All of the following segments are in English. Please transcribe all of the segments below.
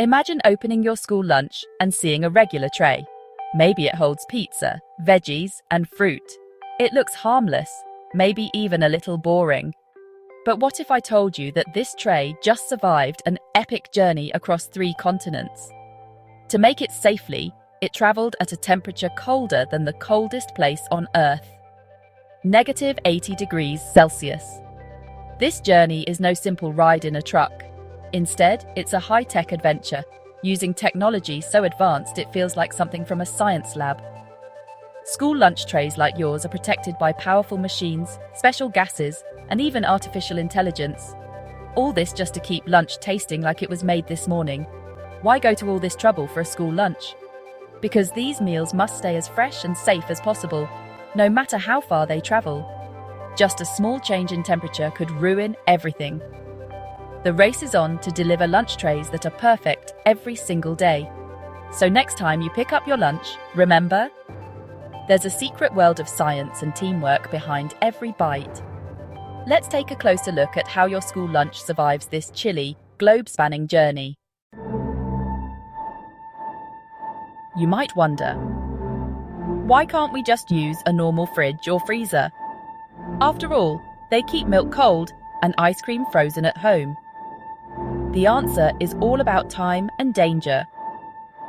Imagine opening your school lunch and seeing a regular tray. Maybe it holds pizza, veggies, and fruit. It looks harmless, maybe even a little boring. But what if I told you that this tray just survived an epic journey across 3 continents? To make it safely, it traveled at a temperature colder than the coldest place on Earth. -80 degrees Celsius. This journey is no simple ride in a truck. Instead, it's a high-tech adventure, using technology so advanced it feels like something from a science lab. School lunch trays like yours are protected by powerful machines, special gases, and even artificial intelligence. All this just to keep lunch tasting like it was made this morning. Why go to all this trouble for a school lunch? Because these meals must stay as fresh and safe as possible, no matter how far they travel. Just a small change in temperature could ruin everything. The race is on to deliver lunch trays that are perfect every single day. So next time you pick up your lunch, remember, there's a secret world of science and teamwork behind every bite. Let's take a closer look at how your school lunch survives this chilly, globe-spanning journey. You might wonder, why can't we just use a normal fridge or freezer? After all, they keep milk cold and ice cream frozen at home. The answer is all about time and danger.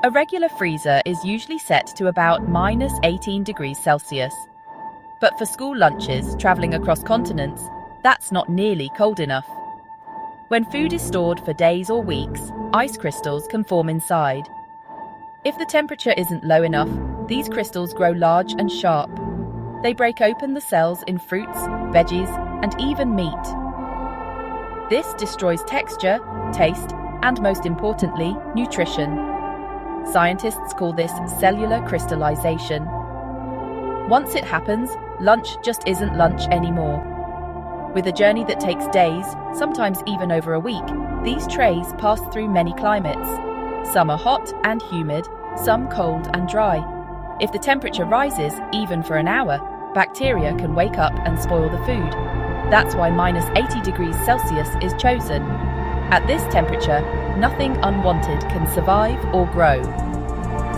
A regular freezer is usually set to about -18 degrees Celsius. But for school lunches traveling across continents, that's not nearly cold enough. When food is stored for days or weeks, ice crystals can form inside. If the temperature isn't low enough, these crystals grow large and sharp. They break open the cells in fruits, veggies, and even meat. This destroys texture, taste, and most importantly, nutrition. Scientists call this cellular crystallization. Once it happens, lunch just isn't lunch anymore. With a journey that takes days, sometimes even over a week, these trays pass through many climates. Some are hot and humid, some cold and dry. If the temperature rises, even for an hour, bacteria can wake up and spoil the food. That's why -80 degrees Celsius is chosen. At this temperature, nothing unwanted can survive or grow.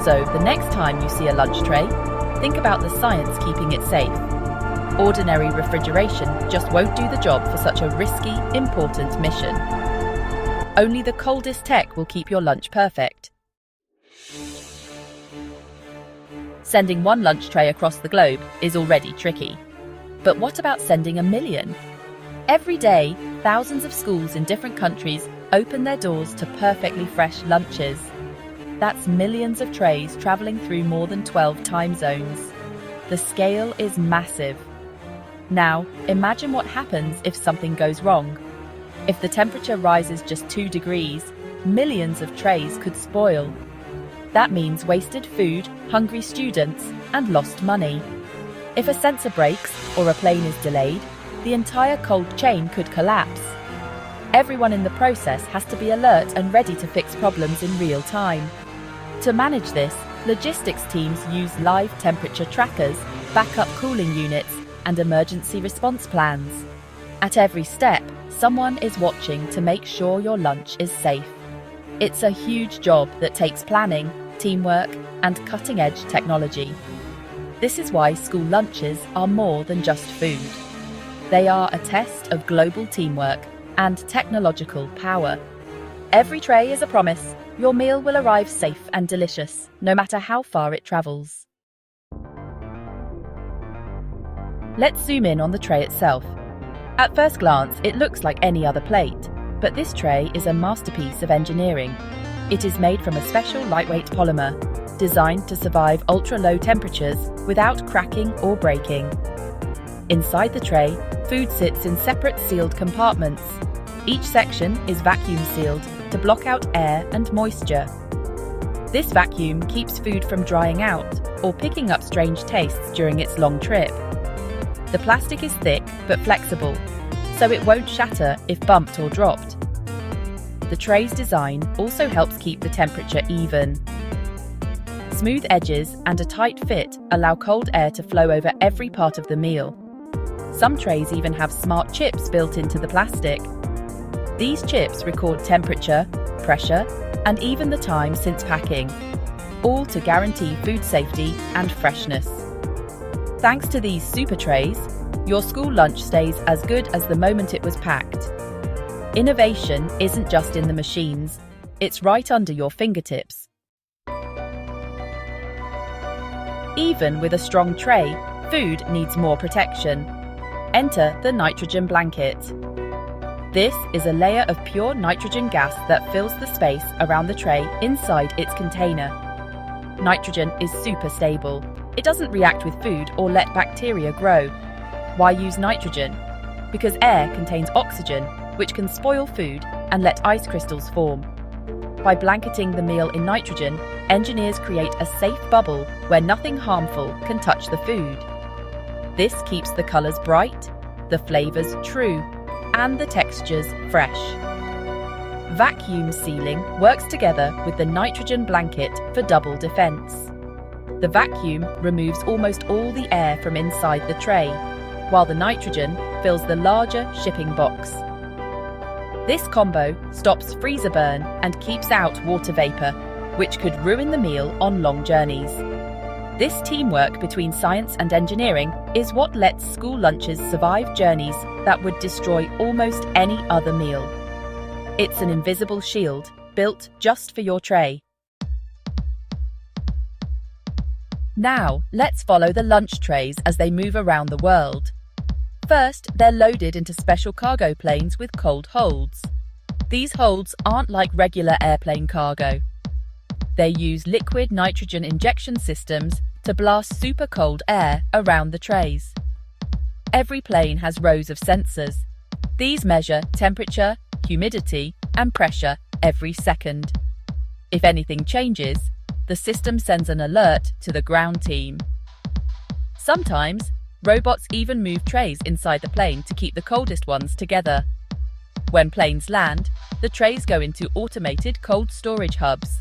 So the next time you see a lunch tray, think about the science keeping it safe. Ordinary refrigeration just won't do the job for such a risky, important mission. Only the coldest tech will keep your lunch perfect. Sending one lunch tray across the globe is already tricky. But what about sending 1 million? Every day, thousands of schools in different countries open their doors to perfectly fresh lunches. That's millions of trays traveling through more than 12 time zones. The scale is massive. Now, imagine what happens if something goes wrong. If the temperature rises just 2 degrees, millions of trays could spoil. That means wasted food, hungry students, and lost money. If a sensor breaks or a plane is delayed, the entire cold chain could collapse. Everyone in the process has to be alert and ready to fix problems in real time. To manage this, logistics teams use live temperature trackers, backup cooling units, and emergency response plans. At every step, someone is watching to make sure your lunch is safe. It's a huge job that takes planning, teamwork, and cutting-edge technology. This is why school lunches are more than just food. They are a test of global teamwork and technological power. Every tray is a promise. Your meal will arrive safe and delicious, no matter how far it travels. Let's zoom in on the tray itself. At first glance, it looks like any other plate, but this tray is a masterpiece of engineering. It is made from a special lightweight polymer, designed to survive ultra-low temperatures without cracking or breaking. Inside the tray, food sits in separate sealed compartments. Each section is vacuum sealed to block out air and moisture. This vacuum keeps food from drying out or picking up strange tastes during its long trip. The plastic is thick but flexible, so it won't shatter if bumped or dropped. The tray's design also helps keep the temperature even. Smooth edges and a tight fit allow cold air to flow over every part of the meal. Some trays even have smart chips built into the plastic. These chips record temperature, pressure, and even the time since packing, all to guarantee food safety and freshness. Thanks to these super trays, your school lunch stays as good as the moment it was packed. Innovation isn't just in the machines, it's right under your fingertips. Even with a strong tray, food needs more protection. Enter the nitrogen blanket. This is a layer of pure nitrogen gas that fills the space around the tray inside its container. Nitrogen is super stable. It doesn't react with food or let bacteria grow. Why use nitrogen? Because air contains oxygen, which can spoil food and let ice crystals form. By blanketing the meal in nitrogen, engineers create a safe bubble where nothing harmful can touch the food. This keeps the colours bright, the flavours true, and the textures fresh. Vacuum sealing works together with the nitrogen blanket for double defence. The vacuum removes almost all the air from inside the tray, while the nitrogen fills the larger shipping box. This combo stops freezer burn and keeps out water vapour, which could ruin the meal on long journeys. This teamwork between science and engineering is what lets school lunches survive journeys that would destroy almost any other meal. It's an invisible shield built just for your tray. Now, let's follow the lunch trays as they move around the world. First, they're loaded into special cargo planes with cold holds. These holds aren't like regular airplane cargo. They use liquid nitrogen injection systems to blast super cold air around the trays. Every plane has rows of sensors. These measure temperature, humidity, and pressure every second. If anything changes, the system sends an alert to the ground team. Sometimes, robots even move trays inside the plane to keep the coldest ones together. When planes land, the trays go into automated cold storage hubs.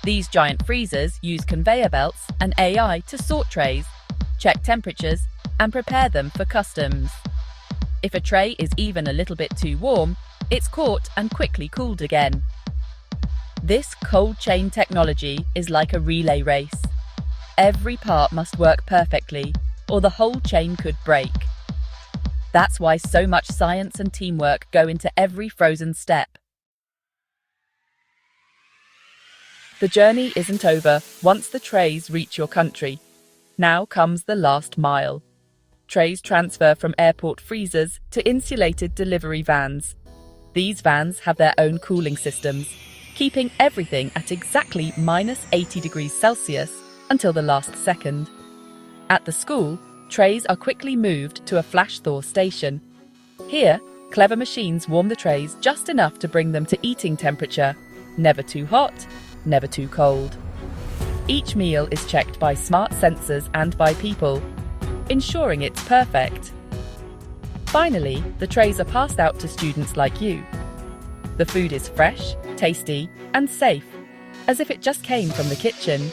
These giant freezers use conveyor belts and AI to sort trays, check temperatures, and prepare them for customs. If a tray is even a little bit too warm, it's caught and quickly cooled again. This cold chain technology is like a relay race. Every part must work perfectly, or the whole chain could break. That's why so much science and teamwork go into every frozen step. The journey isn't over once the trays reach your country. Now comes the last mile. Trays transfer from airport freezers to insulated delivery vans. These vans have their own cooling systems, keeping everything at exactly -80 degrees Celsius until the last second. At the school, trays are quickly moved to a flash thaw station. Here, clever machines warm the trays just enough to bring them to eating temperature, never too hot, never too cold. Each meal is checked by smart sensors and by people, ensuring it's perfect. Finally, the trays are passed out to students like you. The food is fresh, tasty, and safe, as if it just came from the kitchen.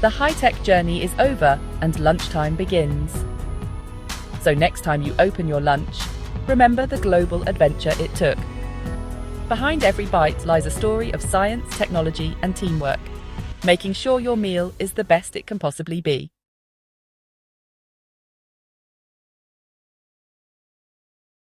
The high-tech journey is over and lunchtime begins. So next time you open your lunch, remember the global adventure it took. Behind every bite lies a story of science, technology, and teamwork, making sure your meal is the best it can possibly be.